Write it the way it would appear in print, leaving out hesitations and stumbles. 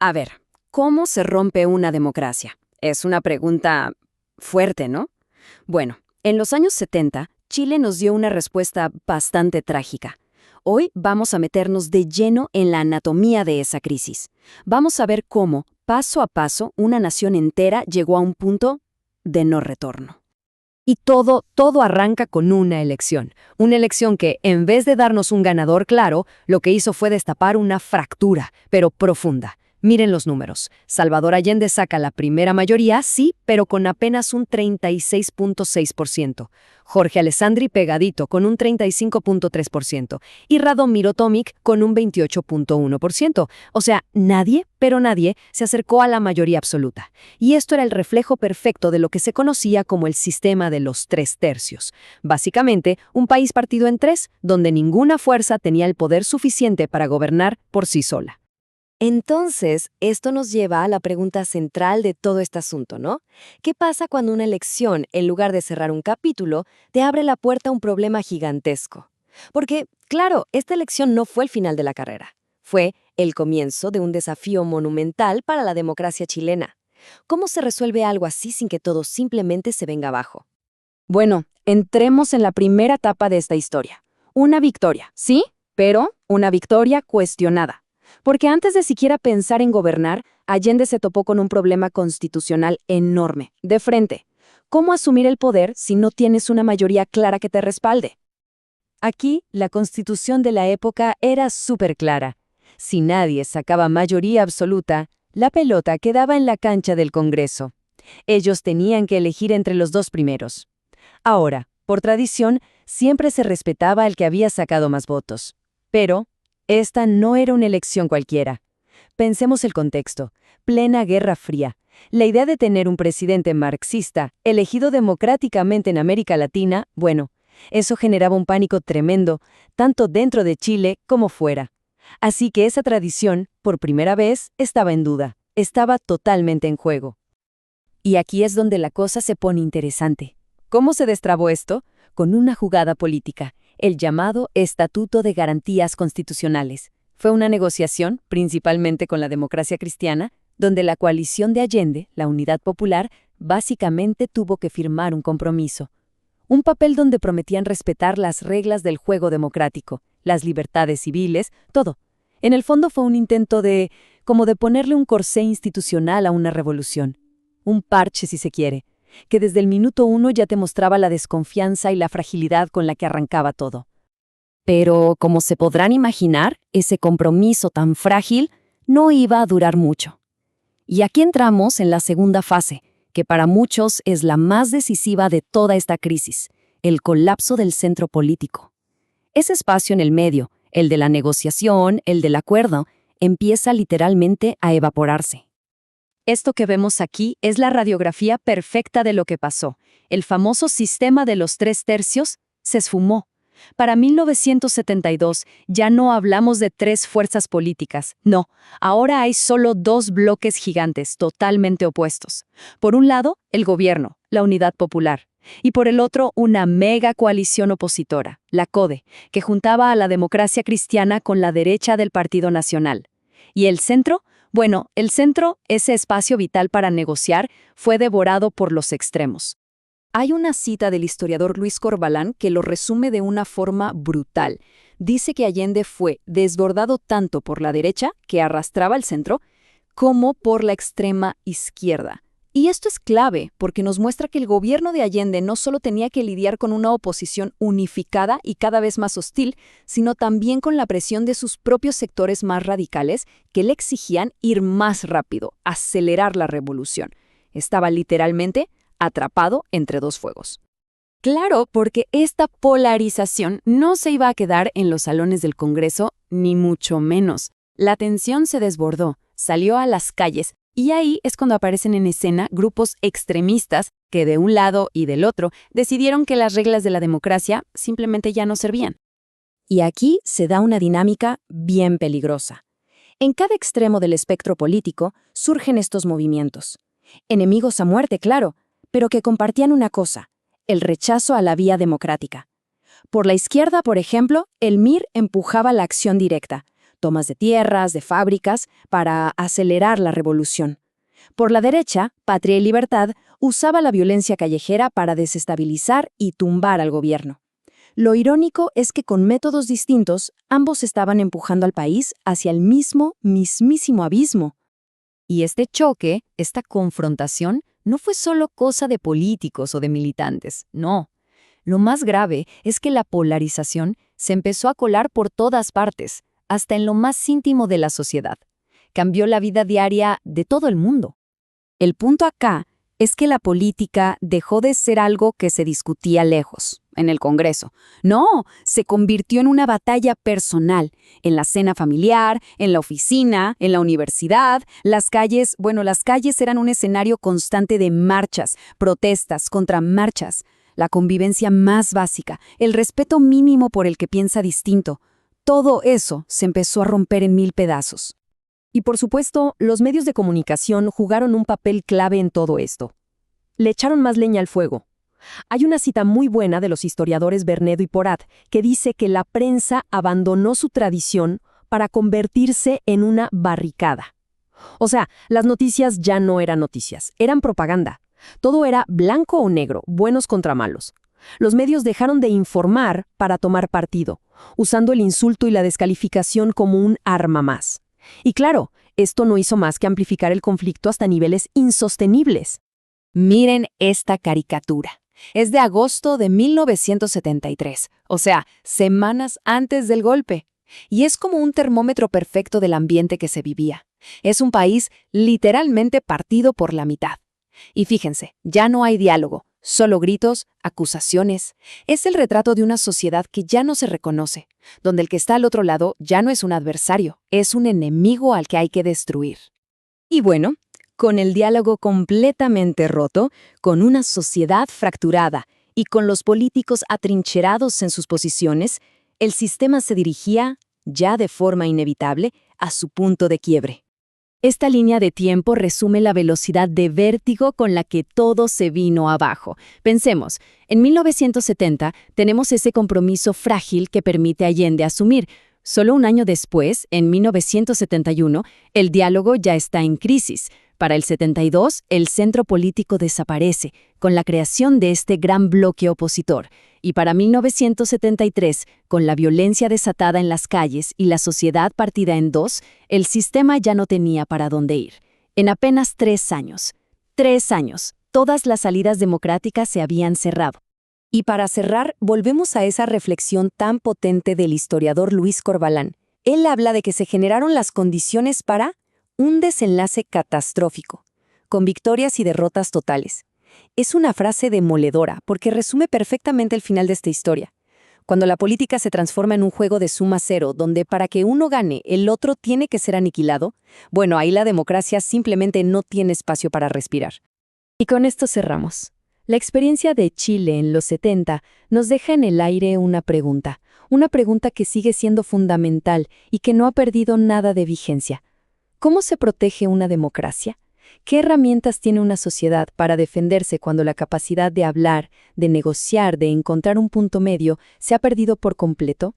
A ver, ¿cómo se rompe una democracia? Es una pregunta fuerte, ¿no? Bueno, en los años 70, Chile nos dio una respuesta bastante trágica. Hoy vamos a meternos de lleno en la anatomía de esa crisis. Vamos a ver cómo, paso a paso, una nación entera llegó a un punto de no retorno. Y todo arranca con una elección. Una elección que, en vez de darnos un ganador claro, lo que hizo fue destapar una fractura, pero profunda. Miren los números. Salvador Allende saca la primera mayoría, sí, pero con apenas un 36.6%. Jorge Alessandri pegadito con un 35.3%. Y Radomiro Tomic con un 28.1%. O sea, nadie, pero nadie, se acercó a la mayoría absoluta. Y esto era el reflejo perfecto de lo que se conocía como el sistema de los 3/3. Básicamente, un país partido en tres, donde ninguna fuerza tenía el poder suficiente para gobernar por sí sola. Entonces, esto nos lleva a la pregunta central de todo este asunto, ¿no? ¿Qué pasa cuando una elección, en lugar de cerrar un capítulo, te abre la puerta a un problema gigantesco? Porque, claro, esta elección no fue el final de la carrera. Fue el comienzo de un desafío monumental para la democracia chilena. ¿Cómo se resuelve algo así sin que todo simplemente se venga abajo? Bueno, entremos en la primera etapa de esta historia. Una victoria, sí, pero una victoria cuestionada. Porque antes de siquiera pensar en gobernar, Allende se topó con un problema constitucional enorme, de frente. ¿Cómo asumir el poder si no tienes una mayoría clara que te respalde? Aquí, la constitución de la época era súper clara. Si nadie sacaba mayoría absoluta, la pelota quedaba en la cancha del Congreso. Ellos tenían que elegir entre los dos primeros. Ahora, por tradición, siempre se respetaba al que había sacado más votos. Pero esta no era una elección cualquiera. Pensemos el contexto. Plena Guerra Fría. La idea de tener un presidente marxista, elegido democráticamente en América Latina, bueno, eso generaba un pánico tremendo, tanto dentro de Chile como fuera. Así que esa tradición, por primera vez, estaba en duda. Estaba totalmente en juego. Y aquí es donde la cosa se pone interesante. ¿Cómo se destrabó esto? Con una jugada política, el llamado Estatuto de Garantías Constitucionales. Fue una negociación, principalmente con la democracia cristiana, donde la coalición de Allende, la Unidad Popular, básicamente tuvo que firmar un compromiso. Un papel donde prometían respetar las reglas del juego democrático, las libertades civiles, todo. En el fondo fue un intento como de ponerle un corsé institucional a una revolución. Un parche, si se quiere, que desde el minuto uno ya te mostraba la desconfianza y la fragilidad con la que arrancaba todo. Pero, como se podrán imaginar, ese compromiso tan frágil no iba a durar mucho. Y aquí entramos en la segunda fase, que para muchos es la más decisiva de toda esta crisis, el colapso del centro político. Ese espacio en el medio, el de la negociación, el del acuerdo, empieza literalmente a evaporarse. Esto que vemos aquí es la radiografía perfecta de lo que pasó. El famoso sistema de los 3/3 se esfumó. Para 1972 ya no hablamos de 3 fuerzas políticas, no, ahora hay solo 2 bloques gigantes totalmente opuestos. Por un lado, el gobierno, la Unidad Popular, y por el otro, una mega coalición opositora, la CODE, que juntaba a la democracia cristiana con la derecha del Partido Nacional. ¿Y el centro? Bueno, el centro, ese espacio vital para negociar, fue devorado por los extremos. Hay una cita del historiador Luis Corbalán que lo resume de una forma brutal. Dice que Allende fue desbordado tanto por la derecha, que arrastraba al centro, como por la extrema izquierda. Y esto es clave porque nos muestra que el gobierno de Allende no solo tenía que lidiar con una oposición unificada y cada vez más hostil, sino también con la presión de sus propios sectores más radicales que le exigían ir más rápido, acelerar la revolución. Estaba literalmente atrapado entre 2 fuegos. Claro, porque esta polarización no se iba a quedar en los salones del Congreso, ni mucho menos. La tensión se desbordó, salió a las calles, y ahí es cuando aparecen en escena grupos extremistas que de un lado y del otro decidieron que las reglas de la democracia simplemente ya no servían. Y aquí se da una dinámica bien peligrosa. En cada extremo del espectro político surgen estos movimientos. Enemigos a muerte, claro, pero que compartían una cosa, el rechazo a la vía democrática. Por la izquierda, por ejemplo, el MIR empujaba la acción directa. tomas de tierras, de fábricas, para acelerar la revolución. Por la derecha, Patria y Libertad usaba la violencia callejera para desestabilizar y tumbar al gobierno. Lo irónico es que con métodos distintos, ambos estaban empujando al país hacia el mismísimo abismo. Y este choque, esta confrontación, no fue solo cosa de políticos o de militantes, no. Lo más grave es que la polarización se empezó a colar por todas partes, hasta en lo más íntimo de la sociedad. Cambió la vida diaria de todo el mundo. El punto acá es que la política dejó de ser algo que se discutía lejos, en el Congreso. No, se convirtió en una batalla personal, en la cena familiar, en la oficina, en la universidad. Las calles eran un escenario constante de marchas, protestas, contramarchas. La convivencia más básica, el respeto mínimo por el que piensa distinto. Todo eso se empezó a romper en 1000 pedazos. Y por supuesto, los medios de comunicación jugaron un papel clave en todo esto. Le echaron más leña al fuego. Hay una cita muy buena de los historiadores Bernedo y Porat que dice que la prensa abandonó su tradición para convertirse en una barricada. O sea, las noticias ya no eran noticias, eran propaganda. Todo era blanco o negro, buenos contra malos. Los medios dejaron de informar para tomar partido, usando el insulto y la descalificación como un arma más. Y claro, esto no hizo más que amplificar el conflicto hasta niveles insostenibles. Miren esta caricatura. Es de agosto de 1973, o sea, semanas antes del golpe. Y es como un termómetro perfecto del ambiente que se vivía. Es un país literalmente partido por la mitad. Y fíjense, ya no hay diálogo, solo gritos, acusaciones. Es el retrato de una sociedad que ya no se reconoce, donde el que está al otro lado ya no es un adversario, es un enemigo al que hay que destruir. Y bueno, con el diálogo completamente roto, con una sociedad fracturada y con los políticos atrincherados en sus posiciones, el sistema se dirigía, ya de forma inevitable, a su punto de quiebre. Esta línea de tiempo resume la velocidad de vértigo con la que todo se vino abajo. Pensemos, en 1970 tenemos ese compromiso frágil que permite a Allende asumir. Solo un año después, en 1971, el diálogo ya está en crisis. Para el 72, el centro político desaparece, con la creación de este gran bloque opositor. Y para 1973, con la violencia desatada en las calles y la sociedad partida en dos, el sistema ya no tenía para dónde ir. En apenas 3 años, todas las salidas democráticas se habían cerrado. Y para cerrar, volvemos a esa reflexión tan potente del historiador Luis Corvalán. Él habla de que se generaron las condiciones para un desenlace catastrófico, con victorias y derrotas totales. Es una frase demoledora porque resume perfectamente el final de esta historia. Cuando la política se transforma en un juego de suma cero, donde para que uno gane, el otro tiene que ser aniquilado, bueno, ahí la democracia simplemente no tiene espacio para respirar. Y con esto cerramos. La experiencia de Chile en los 70 nos deja en el aire una pregunta que sigue siendo fundamental y que no ha perdido nada de vigencia. ¿Cómo se protege una democracia? ¿Qué herramientas tiene una sociedad para defenderse cuando la capacidad de hablar, de negociar, de encontrar un punto medio se ha perdido por completo?